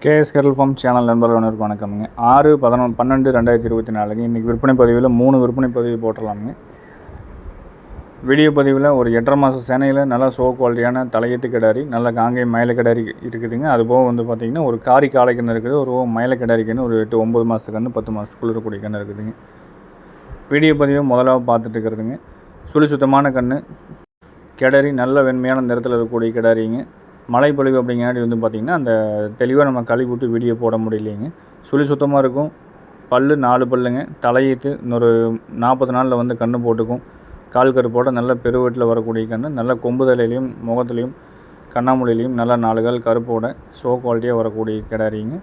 KS கெரல் form channel நண்பர்களுக்கு வணக்கம்ங்க. 6/12/2024 இன்றைக்கி விற்பனை பதிவில் 3 விற்பனை பதிவு போட்டுடலாமுங்க. வீடியோ பதிவில் ஒரு 8.5 மாத சேனையில் நல்லா ஷோ குவாலிட்டியான தலையீத்து கிடாரி, நல்ல காங்கேயம் மயில கிடாரி இருக்குதுங்க. அதுபோக வந்து பார்த்திங்கன்னா ஒரு காரி காளை கன்று இருக்குது, ஒரு மயில கிடாரி கன்று, ஒரு 8-9 மாதத்து கன்று, 10 மாதத்துக்குள்ள இருக்கக்கூடிய கன்று இருக்குதுங்க. வீடியோ பதிவு முதலாக பார்த்துட்டு இருக்கிறதுங்க. சுழி சுத்தமான கன்று கிடாரி, நல்ல வெண்மையான நிறத்தில் இருக்கக்கூடிய கிடாரிங்க. மழை பொழிவு அப்படிங்காட்டி வந்து பார்த்திங்கன்னா அந்த தெளிவாக நம்ம கழுவி விட்டு வீடியோ போட முடியலைங்க. சுழி சுத்தமாக இருக்கும். பல் 4 பல்லுங்க. தலையீத்து இன்னொரு 40 நாளில் வந்து கன்று போட்டுக்கும். கால் கருப்போட நல்ல பெருவெட்டில் வரக்கூடிய கன்று, நல்ல கொம்பு தலையிலையும் முகத்துலையும் கண்ணாமூலையிலையும் நல்ல 4 கால் கருப்போட ஷோ குவாலிட்டியாக வரக்கூடிய கிடாரிங்க.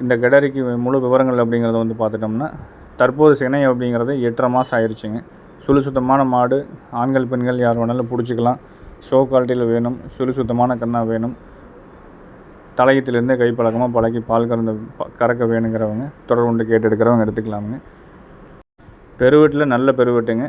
இந்த கிடாரிக்கு முழு விவரங்கள் அப்படிங்கிறத வந்து பார்த்துட்டோம்னா, தற்போது சினை அப்படிங்கிறது 8.5 மாதம் ஆயிடுச்சுங்க. சுழி சுத்தமான மாடு, ஆண்கள் பெண்கள் யார் வேணாலும் பிடிச்சிக்கலாம். ஷோ குவாலிட்டியில் வேணும், சுழி சுத்தமான கண்ணாக வேணும், தலையத்திலேருந்தே கைப்பழக்கமாக பழக்கி பால் கறக்க வேணுங்கிறவங்க தொடர்பு கொண்டு கேட்டு எடுக்கிறவங்க எடுத்துக்கலாமுங்க. பெருவெட்டில் நல்ல பெருவெட்டுங்க.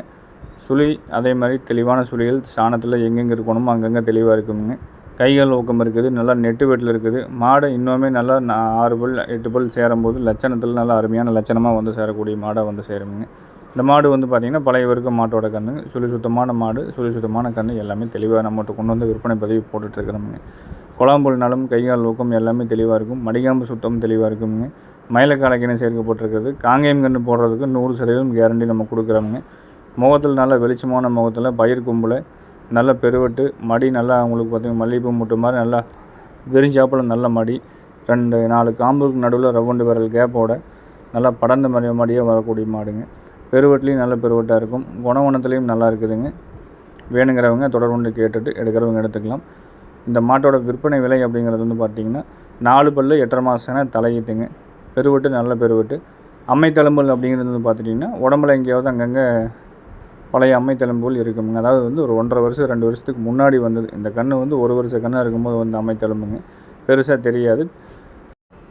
சுழி அதே மாதிரி தெளிவான சுழிகள் சாணத்தில் எங்கெங்கே இருக்கணுமோ அங்கங்கே தெளிவாக இருக்குங்க. கைகள் ஊக்கம் இருக்குது, நல்லா நெட்டு வெட்டில் இருக்குது. மாடு இன்னுமே நல்லா 6 பல் 8 பல் சேரும்போது லட்சணத்தில் நல்லா அருமையான லட்சணமாக வந்து சேரக்கூடிய மாடாக வந்து சேருங்க. இந்த மாடு வந்து பார்த்திங்கன்னா பழைய வர்க்க மாட்டோட கன்று, சுழி சுத்தமான மாடு, சுழி சுத்தமான கன்று எல்லாமே தெளிவாக நம்மகிட்ட கொண்டு வந்து விற்பனை பதிவு போட்டுட்ருக்கிறோமுங்க. குழாம்புல்னாலும் கைகால் ஊக்கம் எல்லாமே தெளிவாக இருக்கும். மடிகாம்பு சுத்தம் தெளிவாக இருக்குங்க. மயிலக்காலைக்கினை சேர்க்கப்பட்டிருக்கிறது. காங்கேயம் கன்று போடுறதுக்கு 100% கேரண்டி நம்ம கொடுக்குறோமுங்க. முகத்தில் நல்ல வெளிச்சமான முகத்தில் பயிர் கொம்பில் நல்ல பெருவெட்டு மடி, நல்லா அவங்களுக்கு பார்த்திங்கன்னா மல்லிகைப்பூ முட்டு மாதிரி நல்லா விரிஞ்சாப்பில் நல்ல மடி, 2-4 காம்புக்கு நடுவில் ரவுண்டு விரல் கேப்போட நல்லா படர்ந்த மடியாக வரக்கூடிய மாடுங்க. பெருவெட்லேயும் நல்ல பெருவெட்டாக இருக்கும். குணவனத்துலேயும் நல்லா இருக்குதுங்க. வேணுங்கிறவங்க தொடர்பு கொண்டு கேட்டுட்டு எடுக்கிறவங்க எடுத்துக்கலாம். இந்த மாட்டோட விற்பனை விலை அப்படிங்கிறது வந்து பார்த்திங்கன்னா 4 பல் 8.5 மாதம் தலையீட்டுங்க. பெருவெட்டு நல்ல பெருவெட்டு. அம்மைத்தழும்புகள் அப்படிங்கிறது வந்து பார்த்துட்டிங்கன்னா உடம்புல எங்கேயாவது அங்கங்கே பழைய அம்மைத்தழும்புகள் இருக்குங்க. அதாவது வந்து ஒரு 1.5 வருஷம் 2 வருஷத்துக்கு முன்னாடி வந்தது. இந்த கன்று வந்து 1 வருஷ கன்னாக இருக்கும்போது வந்து அம்மைத்தழும்புங்க. பெருசாக தெரியாது.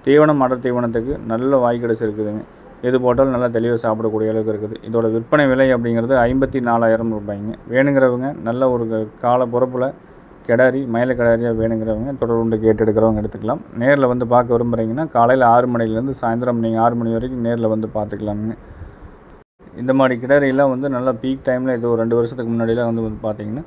தீவனம் அடர் தீவனத்துக்கு நல்ல வாய்க்கடைசி இருக்குதுங்க. எது போட்டாலும் நல்லா தெளிவாக சாப்பிடக்கூடிய அளவுக்கு இருக்குது. இதோட விற்பனை விலை அப்படிங்கிறது 54,000 ரூபாய்ங்க. வேணுங்கிறவங்க நல்ல ஒரு கால பொறுப்பில் கிடாரி, மயில கிடாரியாக வேணுங்கிறவங்க தொடர்பு கொண்டு கேட்டு எடுக்கிறவங்க எடுத்துக்கலாம். நேரில் வந்து பார்க்க விரும்புகிறீங்கன்னா காலையில் 6 மணிலேருந்து சாயந்தரம் நீங்கள் 6 மணி வரைக்கும் நேரில் வந்து பார்த்துக்கலாமுங்க. இந்த மாதிரி கிடாரியெல்லாம் வந்து நல்லா பீக் டைமில் இது ஒரு 2 வருஷத்துக்கு முன்னாடிலாம் வந்து பார்த்திங்கன்னா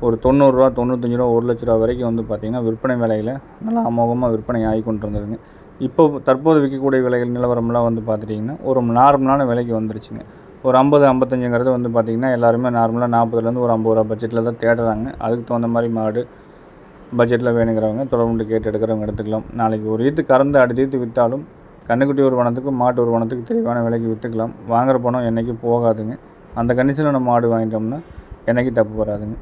ஒரு 90 ரூபா, 95 ரூபா, 1 லட்ச ரூபா வரைக்கும் வந்து பார்த்திங்கன்னா விற்பனை விலையில் நல்லா அமோகமாக விற்பனை ஆகி கொண்டு இருந்ததுங்க. இப்போ தற்போது விற்கக்கூடிய விலைகள் நிலவரம்லாம் வந்து பார்த்துட்டிங்கன்னா ஒரு நார்மலான விலைக்கு வந்துருச்சுங்க. ஒரு 50-55ங்கிறது வந்து பார்த்திங்கன்னா எல்லாருமே நார்மலாக 40லேருந்து ஒரு 50 ரூபா பட்ஜெட்டில் தான் தேடுறாங்க. அதுக்கு தகுந்த மாதிரி மாடு பட்ஜெட்டில் வேணுங்கிறவங்க தொடர்பு கொண்டு கேட்டு எடுக்கிறவங்க எடுத்துக்கலாம். நாளைக்கு ஒரு ஈத்து கறந்து அடுத்து விற்றாலும் கன்றுக்குட்டி ஒரு வனத்துக்கு மாட்டு ஒரு வனத்துக்கு தெளிவான விலைக்கு விற்றுக்கலாம். வாங்குகிற பணம் என்றைக்கும் போகாதுங்க. அந்த கண்டிஷனில் நம்ம மாடு வாங்கிட்டோம்னா என்றைக்கும் தப்பு வராதுங்க.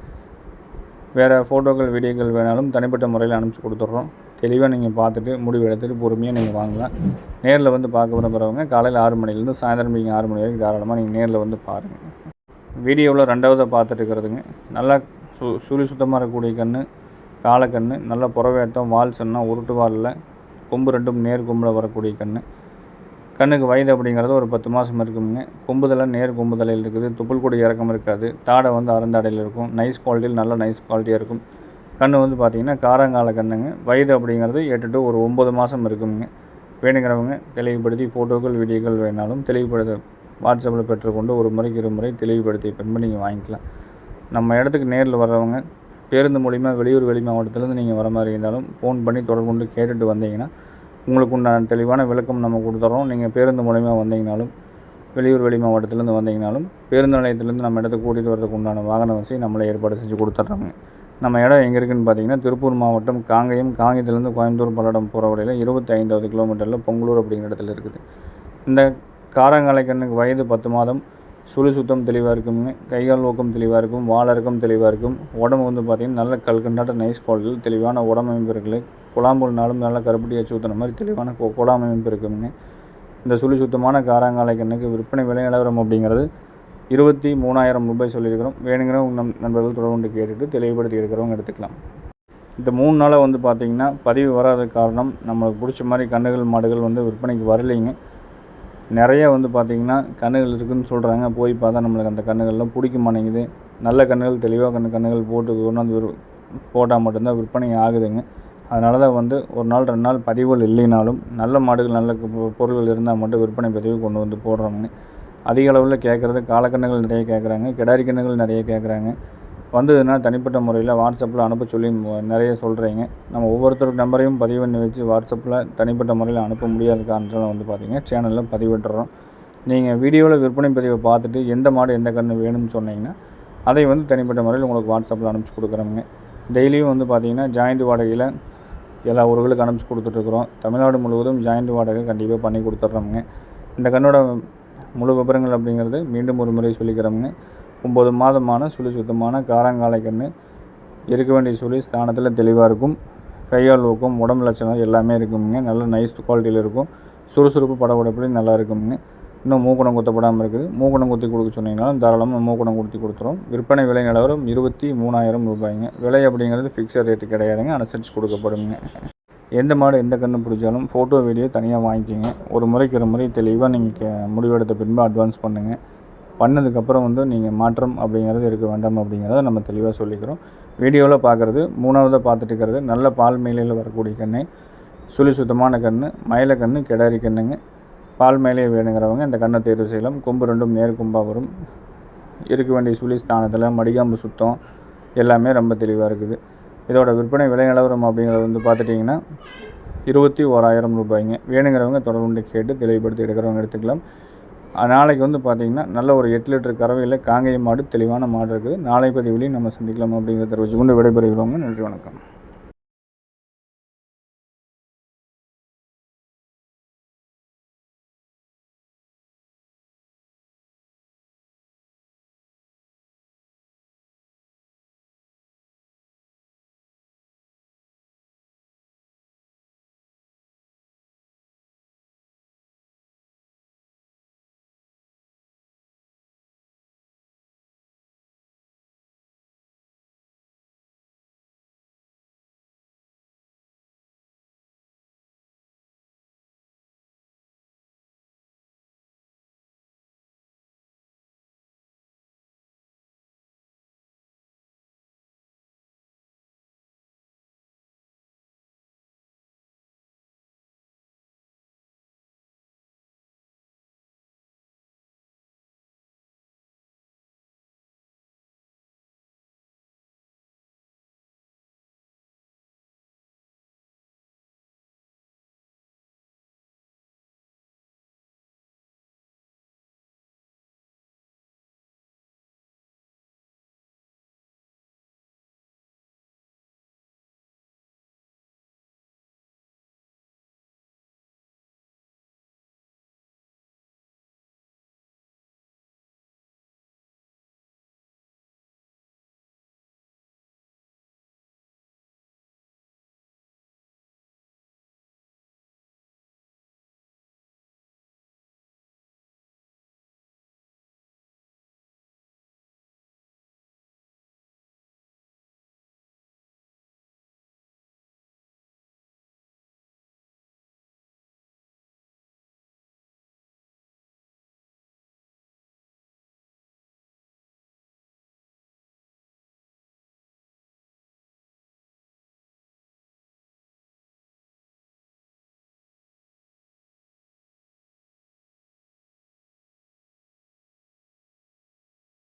வேறு ஃபோட்டோக்கள் வீடியோக்கள் வேணாலும் தனிப்பட்ட முறையில் அனுப்பிச்சி கொடுத்துட்றோம். தெளிவாக நீங்கள் பார்த்துட்டு முடிவு எடுத்துகிட்டு பொறுமையாக நீங்கள் வாங்கலாம். நேரில் வந்து பார்க்க விரும்புகிறவங்க காலையில் 6 மணிலேருந்து சாயந்தரம் நீங்கள் 6 மணி வரைக்கும் தாராளமாக நீங்கள் நேரில் வந்து பாருங்கள். வீடியோவில் 2வதாக பார்த்துட்டு இருக்கிறதுங்க. நல்லா சுழி சுத்தமாக இருக்கக்கூடிய கன்று, காலக்கன்று, நல்ல புறவேத்தம், வால் சொன்னால் உருட்டு வாலில் கொம்பு 2ம் நேர் கொம்பில் வரக்கூடிய கன்று. கண்ணுக்கு வயது அப்படிங்கிறது ஒரு 10 மாதம் இருக்குங்க. கொம்புதலை நேர் கொம்புதலையில் இருக்குது. துப்புள் கொடி இறக்கம் இருக்காது. தாடை வந்து அறந்தாடையில் இருக்கும். நைஸ் குவாலிட்டியில் நல்ல நைஸ் குவாலிட்டியாக இருக்கும். கன்று வந்து பார்த்திங்கன்னா காரங்கால கண்ணுங்க. வயது அப்படிங்கிறது 8 to 9 மாதம் இருக்குங்க. வேணுங்கிறவங்க தெளிவுபடுத்தி ஃபோட்டோக்கள் வீடியோக்கள் வேணாலும் தெளிவுபடுத்த வாட்ஸ்அப்பில் பெற்றுக்கொண்டு ஒரு முறைக்கு 2 முறை தெளிவுபடுத்தி பின்பு நீங்கள் வாங்கிக்கலாம். நம்ம இடத்துக்கு நேரில் வர்றவங்க பேருந்து மூலிமா வெளியூர் வெளி மாவட்டத்திலேருந்து நீங்கள் வர மாதிரி இருந்தாலும் ஃபோன் பண்ணி தொடர்பு கொண்டு கேட்டுட்டு வந்தீங்கன்னா உங்களுக்கு உண்டான தெளிவான விளக்கம் நம்ம கொடுத்துட்றோம். நீங்கள் பேருந்து மூலிமா வந்தீங்கனாலும் வெளியூர் வெளி மாவட்டத்திலேருந்து வந்தீங்கனாலும் பேருந்து நிலையத்திலேருந்து நம்ம இடத்துக்கு கூட்டிகிட்டு வரதுக்கு உண்டான வாகன வசதி நம்மளே ஏற்பாடு செஞ்சு கொடுத்துட்றோங்க. நம்ம இடம் எங்கே இருக்குதுன்னு பார்த்திங்கன்னா திருப்பூர் மாவட்டம் காங்கேயத்துலேருந்து கோயம்புத்தூர் பல்லடம் போகிற வழியில் 25வது கிலோமீட்டரில் பொங்கலூர் அப்படிங்கிற இடத்துல இருக்குது. இந்த காரங்காலை கண்ணுக்கு வயது 10 மாதம். சுழி சுத்தம் தெளிவாக இருக்குங்க. கைகால் ஊக்கம் தெளிவாக இருக்கும். வாழறக்கம் தெளிவாக இருக்கும். உடம்பு வந்து பார்த்திங்கன்னா நல்ல கல்கண்டாட்ட நைஸ் குவாலிட்டியில் தெளிவான உடம்பமைப்பு இருக்குது. குழாம்புல்னாலும் நல்ல கருப்பட்டியை சூத்தின மாதிரி தெளிவான குழாம்பமைப்பு இருக்குங்க. இந்த சுழி சுத்தமான காரங்காலை கண்ணுக்கு விற்பனை விலை நிலவரம் அப்படிங்கிறது 23,000 ரூபாய் சொல்லியிருக்கிறோம். வேணுங்கிறவங்க நண்பர்கள் தொடர்பு கொண்டு கேட்டுட்டு தெளிவுபடுத்தி எடுக்கிறவங்க எடுத்துக்கலாம். இந்த 3 நாளாக வந்து பார்த்திங்கன்னா பதிவு வராத காரணம் நம்மளுக்கு பிடிச்ச மாதிரி கன்றுகள் மாடுகள் வந்து விற்பனைக்கு வரலைங்க. நிறைய வந்து பார்த்திங்கன்னா கன்றுகள் இருக்குதுன்னு சொல்கிறாங்க. போய் பார்த்தா நம்மளுக்கு அந்த கன்றுகள்லாம் பிடிக்க மாட்டேங்குது. நல்ல கன்றுகள் தெளிவாக கன்றுகள் போட்டு கொண்டாந்து போட்டால் மட்டும்தான் விற்பனை ஆகுதுங்க. அதனால தான் வந்து ஒரு நாள் 2 நாள் பதிவுகள் இல்லைனாலும் நல்ல மாடுகள் நல்ல பொருள்கள் இருந்தால் மட்டும் விற்பனை பதிவு கொண்டு வந்து போடுறோம்னு. அதிக அளவில் கேட்குறது காலக்கண்ணுகள் நிறைய கேட்குறாங்க, கிடாரி கண்ணுகள் நிறைய கேட்குறாங்க. வந்ததுன்னா தனிப்பட்ட முறையில் வாட்ஸ்அப்பில் அனுப்ப சொல்லி நிறைய சொல்கிறீங்க. நம்ம ஒவ்வொருத்தர் நம்பரையும் பதிவு பண்ணி வச்சு வாட்ஸ்அப்பில் தனிப்பட்ட முறையில் அனுப்ப முடியாத காரணத்தால் வந்து பார்த்திங்கன்னா சேனலில் பதிவிட்டுறோம். நீங்கள் வீடியோவில் விற்பனை பதிவை பார்த்துட்டு எந்த மாடு எந்த கன்று வேணும்னு சொன்னீங்கன்னா அதை வந்து தனிப்பட்ட முறையில் உங்களுக்கு வாட்ஸ்அப்பில் அனுப்பிச்சி கொடுக்குறோங்க. டெய்லியும் வந்து பார்த்திங்கன்னா ஜாயிண்ட் வாடகையில் எல்லா ஊர்களுக்கு அனுப்பிச்சி கொடுத்துட்ருக்குறோம். தமிழ்நாடு முழுவதும் ஜாயிண்ட் வாடகை கண்டிப்பாக பண்ணி கொடுத்துட்றோமுங்க. இந்த கண்ணோட முழு விவரங்கள் அப்படிங்கிறது மீண்டும் ஒரு முறை சொல்லிக்கிறோமுங்க. 9 மாதமான சுழி சுத்தமான காராங்காலை கன்று, இருக்க வேண்டிய சுழி ஸ்தானத்தில் தெளிவாக இருக்கும். கையால் ஊக்கம் உடம்பு லட்சணம் எல்லாமே இருக்குங்க. நல்ல நைஸ் குவாலிட்டியில் இருக்கும். சுறுசுறுப்பு படப்படப்படி நல்லா இருக்குங்க. இன்னும் மூக்குணம் குத்தப்படாமல் இருக்குது. மூக்குணம் குத்தி கொடுக்க சொன்னீங்கன்னாலும் தாராளமாக மூக்குணம் குத்தி கொடுத்துரும். விற்பனை விலை நிலவரம் 23,000 ரூபாய்ங்க. விலை அப்படிங்கிறது ஃபிக்ஸட் ரேட்டு கிடையாதுங்க, அனுசரித்து கொடுக்கப்படுங்க. எந்த மாடு எந்த கன்று பிடிச்சாலும் ஃபோட்டோ வீடியோ தனியாக வாங்கிக்கிங்க. ஒரு முறைக்கு ஒரு முறை தெளிவாக நீங்கள் முடிவெடுத்த பின்பு அட்வான்ஸ் பண்ணுங்கள். பண்ணதுக்கப்புறம் வந்து நீங்கள் மாற்றம் அப்படிங்கிறது இருக்க வேண்டாம் அப்படிங்கிறத நம்ம தெளிவாக சொல்லிக்கிறோம். வீடியோவில் பார்க்குறது 3ஆவதாக பார்த்துட்டு இருக்கிறது நல்ல பால் மேலையில் வரக்கூடிய கன்று, சுழி சுத்தமான கன்று, மயில கன்று, கிடாரி கன்றுங்க. பால் மேலே வேணுங்கிறவங்க இந்த கண்ணை தேர்வு செய்யலாம். கொம்பு 2ம் நேர் கொம்பாக வரும். இருக்க வேண்டிய சுழி ஸ்தானத்தில் மடிகாம்பு சுத்தம் எல்லாமே ரொம்ப தெளிவாக இருக்குது. இதோட விற்பனை விலை நிலவரம் அப்படிங்கிறது வந்து பார்த்துட்டிங்கன்னா 21,000 ரூபாய்ங்க. வேணுங்கிறவங்க தொடர்பு கேட்டு தெளிவுபடுத்தி எடுக்கிறவங்க எடுத்துக்கலாம். நாளைக்கு வந்து பார்த்திங்கன்னா நல்ல ஒரு 8 லிட்டர் கறவையில் காங்கேயம் மாடு தெளிவான மாடு இருக்குது. நாளை பதிவுலையும் நம்ம சந்திக்கலாம் அப்படிங்கிறத தெரிவித்து கொண்டு விடைபெறுகிறோங்க. நன்றி, வணக்கம்.